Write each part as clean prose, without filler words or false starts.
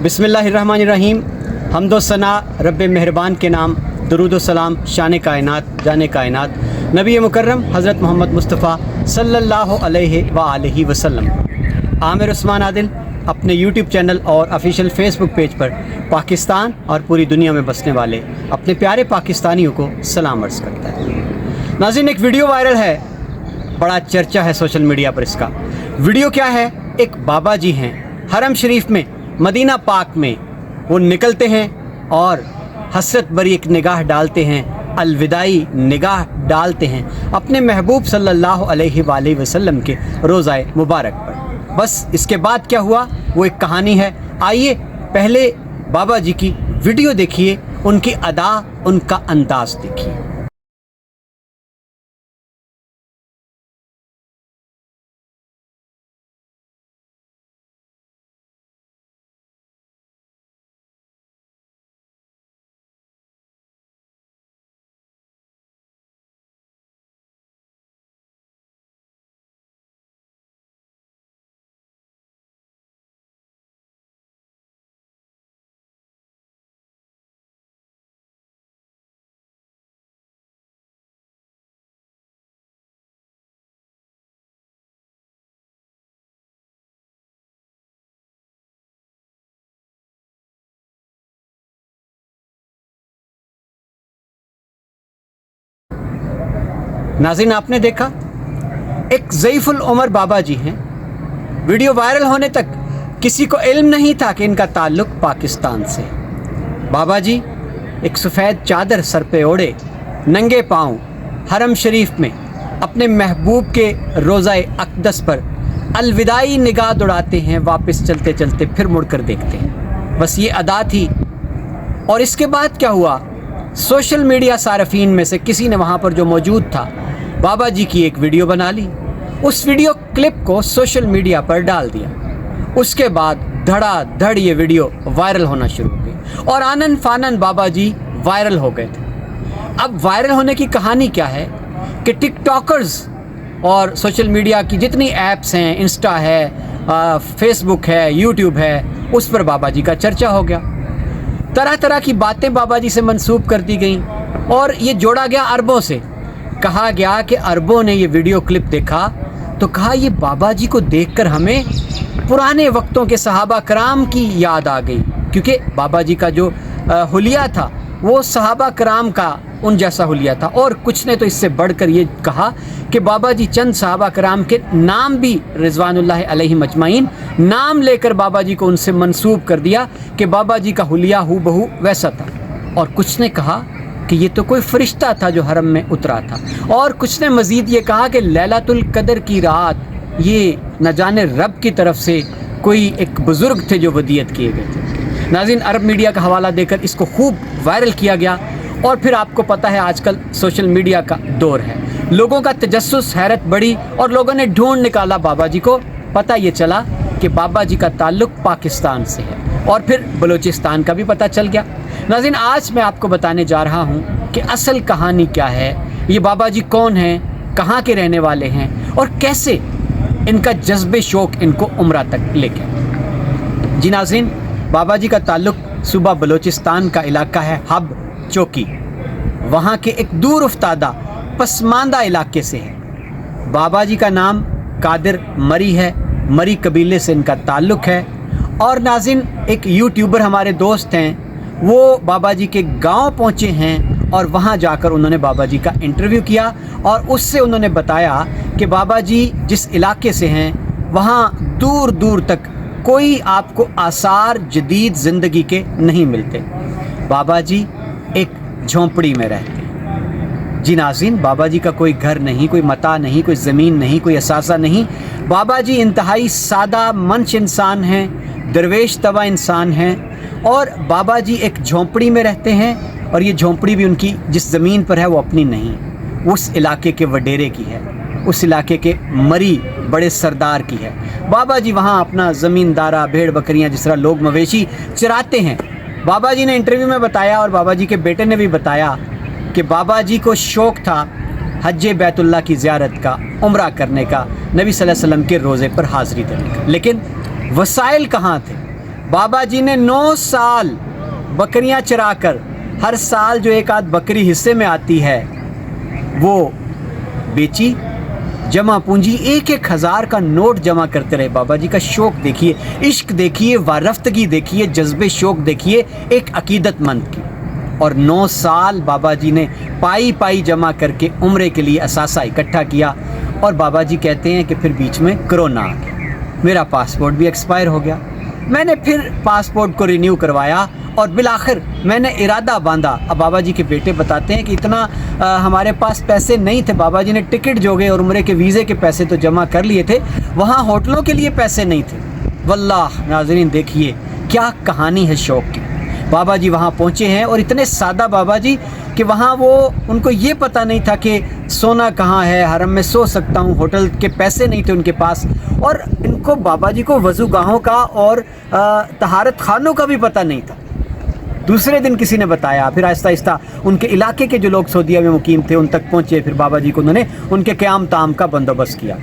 बिस्मिल्लाहिर्रहमानिर्रहीम। हम्दो सना रब मेहरबान के नाम, दरूद व सलाम शान कायनात जाने कायनात नबी मुकर्रम हज़रत मोहम्मद मुस्तफ़ा सल्लल्लाहु अलैहि व आलिहि वसल्लम। आमिर उस्मान आदिल अपने यूट्यूब चैनल और ऑफिशियल फेसबुक पेज पर पाकिस्तान और पूरी दुनिया में बसने वाले अपने प्यारे पाकिस्तानियों को सलाम अर्ज़ करता है। नाज़रीन, एक वीडियो वायरल है, बड़ा चर्चा है सोशल मीडिया पर इसका। वीडियो क्या है? एक बाबा जी हैं हरम शरीफ में, मदीना पाक में, वो निकलते हैं और हसरत भरी एक निगाह डालते हैं, अलविदाई निगाह डालते हैं अपने महबूब सल्लल्लाहु अलैहि वसल्लम के रोज़ाए मुबारक पर। बस इसके बाद क्या हुआ वो एक कहानी है। आइए पहले बाबा जी की वीडियो देखिए, उनकी अदा, उनका अंदाज़ देखिए। नाज़रीन, आपने देखा एक ज़ईफ़ुल उमर बाबा जी हैं। वीडियो वायरल होने तक किसी को इल्म नहीं था कि इनका ताल्लुक़ पाकिस्तान से है। बाबा जी एक सफ़ेद चादर सर पे ओढ़े, नंगे पाँव हरम शरीफ में अपने महबूब के रोज़ाए अक़दस पर अलविदाई निगाह दौड़ाते हैं, वापस चलते चलते फिर मुड़ कर देखते हैं। बस ये अदा थी। और इसके बाद क्या हुआ? सोशल मीडिया सारफीन में से किसी ने वहाँ पर जो मौजूद था बाबा जी की एक वीडियो बना ली, उस वीडियो क्लिप को सोशल मीडिया पर डाल दिया। उसके बाद धड़ाधड़ ये वीडियो वायरल होना शुरू हो गई और आनन फानन बाबा जी वायरल हो गए थे। अब वायरल होने की कहानी क्या है कि टिकटॉकर्स और सोशल मीडिया की जितनी ऐप्स हैं, इंस्टा है, फेसबुक है, यूट्यूब है, उस पर बाबा जी का चर्चा हो गया। तरह तरह की बातें बाबा जी से मंसूब कर दी गई और ये जोड़ा गया अरबों से। कहा गया कि अरबों ने ये वीडियो क्लिप देखा तो कहा ये बाबा जी को देखकर हमें पुराने वक्तों के सहाबा कराम की याद आ गई, क्योंकि बाबा जी का जो हुलिया था वो सहाबा कराम का उन जैसा हुलिया था। और कुछ ने तो इससे बढ़कर ये कहा कि बाबा जी चंद सहाबा कराम के नाम भी रिज़वानुल्लाह अलैहिम अजमाइन नाम लेकर बाबा जी को उनसे मंसूब कर दिया कि बाबा जी का हुलिया हूबहू वैसा था। और कुछ ने कहा कि ये तो कोई फरिश्ता था जो हरम में उतरा था। और कुछ ने मज़ीद ये कहा कि लैलतुल कदर की रात ये न जाने रब की तरफ से कोई एक बुज़ुर्ग थे जो वदियत किए गए थे। नाज़रीन, अरब मीडिया का हवाला देकर इसको खूब वायरल किया गया। और फिर आपको पता है आजकल सोशल मीडिया का दौर है, लोगों का तजस्सुस, हैरत बढ़ी और लोगों ने ढूंढ निकाला बाबा जी को। पता ये चला कि बाबा जी का ताल्लुक़ पाकिस्तान से है और फिर बलूचिस्तान का भी पता चल गया। नाज़रीन, आज मैं आपको बताने जा रहा हूँ कि असल कहानी क्या है, ये बाबा जी कौन हैं, कहाँ के रहने वाले हैं और कैसे इनका जज्बे शौक़ इनको उम्रा तक लेके। जी नाज़रीन, बाबा जी का ताल्लुक़ सूबा बलूचिस्तान का इलाका है हब चौकी, वहाँ के एक दूर उफ्तादा पसमानदा इलाके से है। बाबा जी का नाम कादिर मरी है, मरी कबीले से इनका ताल्लुक़ है। और नाज़रीन, एक यूट्यूबर हमारे दोस्त हैं, वो बाबा जी के गांव पहुँचे हैं और वहाँ जाकर उन्होंने बाबा जी का इंटरव्यू किया और उससे उन्होंने बताया कि बाबा जी जिस इलाके से हैं वहाँ दूर दूर तक कोई आपको आसार जदीद ज़िंदगी के नहीं मिलते। बाबा जी एक झोंपड़ी में रहते हैं। जी नाज़रीन, बाबा जी का कोई घर नहीं, कोई मता नहीं, कोई ज़मीन नहीं, कोई असासा नहीं। बाबा जी इंतहाई सादा मंश इंसान हैं, दरवेश तवा इंसान हैं और बाबा जी एक झोंपड़ी में रहते हैं। और ये झोंपड़ी भी उनकी जिस ज़मीन पर है वो अपनी नहीं, उस इलाके के वडेरे की है, उस इलाके के मरी बड़े सरदार की है। बाबा जी वहाँ अपना ज़मींदारा, भेड़ बकरियाँ, जिस तरह लोग मवेशी चराते हैं। बाबा जी ने इंटरव्यू में बताया और बाबा जी के बेटे ने भी बताया कि बाबा जी को शौक़ था हज बैतुल्लाह की ज़ियारत का, उम्रा करने का, नबी सल्लल्लाहु अलैहि वसल्लम के रोज़े पर हाज़िरी देने का। लेकिन वसाइल कहाँ थे? बाबा जी ने 9 साल बकरियां चरा कर हर साल जो एक आध बकरी हिस्से में आती है वो बेची, जमा पूंजी 1,000 का नोट जमा करते रहे। बाबा जी का शौक देखिए, इश्क देखिए, वारफ्तगी देखिए, जज्बे शौक देखिए एक अकीदतमंद की। और 9 साल बाबा जी ने पाई पाई जमा करके उम्रे के लिए असासा इकट्ठा किया। और बाबा जी कहते हैं कि फिर बीच में कोरोना आ गया, मेरा पासपोर्ट भी एक्सपायर हो गया। मैंने फिर पासपोर्ट को रिन्यू करवाया और बिलाखिर मैंने इरादा बांधा। अब बाबा जी के बेटे बताते हैं कि इतना हमारे पास पैसे नहीं थे। बाबा जी ने टिकट जोगे और उम्रे के वीज़े के पैसे तो जमा कर लिए थे, वहाँ होटलों के लिए पैसे नहीं थे। वल्लाह नाज़रीन देखिए क्या कहानी है शौक़ की। बाबा जी वहाँ पहुँचे हैं और इतने सादा बाबा जी कि वहाँ वो उनको ये पता नहीं था कि सोना कहाँ है, हरम में सो सकता हूँ, होटल के पैसे नहीं थे उनके पास। और इनको बाबा जी को वज़ूगाहों का और तहारत खानों का भी पता नहीं था। दूसरे दिन किसी ने बताया, फिर आहिस्ता आहिस्ता उनके इलाके के जो लोग सऊदीया में मुकीम थे उन तक पहुँचे। फिर बाबा जी को उन्होंने उनके क़याम ताम का बंदोबस्त किया।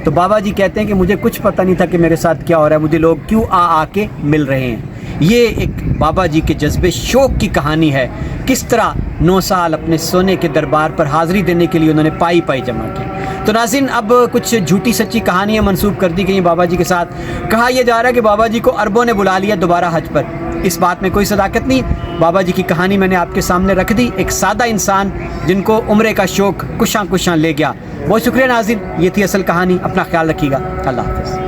तो बाबा जी कहते हैं कि मुझे कुछ पता नहीं था कि मेरे साथ क्या हो रहा है, मुझे लोग क्यों आ के मिल रहे हैं। ये एक बाबा जी के जज्बे शौक़ की कहानी है, किस तरह 9 साल अपने सोने के दरबार पर हाज़िरी देने के लिए उन्होंने पाई पाई जमा की। तो नाज़रीन अब कुछ झूठी सच्ची कहानियाँ मंसूब कर दी गई बाबा जी के साथ। कहा यह जा रहा है कि बाबा जी को अरबों ने बुला लिया दोबारा हज पर। इस बात में कोई सदाकत नहीं। बाबा जी की कहानी मैंने आपके सामने रख दी। एक सादा इंसान जिनको उम्रे का शौक़ कुशां कुशां ले गया। बहुत शुक्रिया नाज़रीन, ये थी असल कहानी। अपना ख्याल रखिएगा। अल्लाह हाफ़िज़।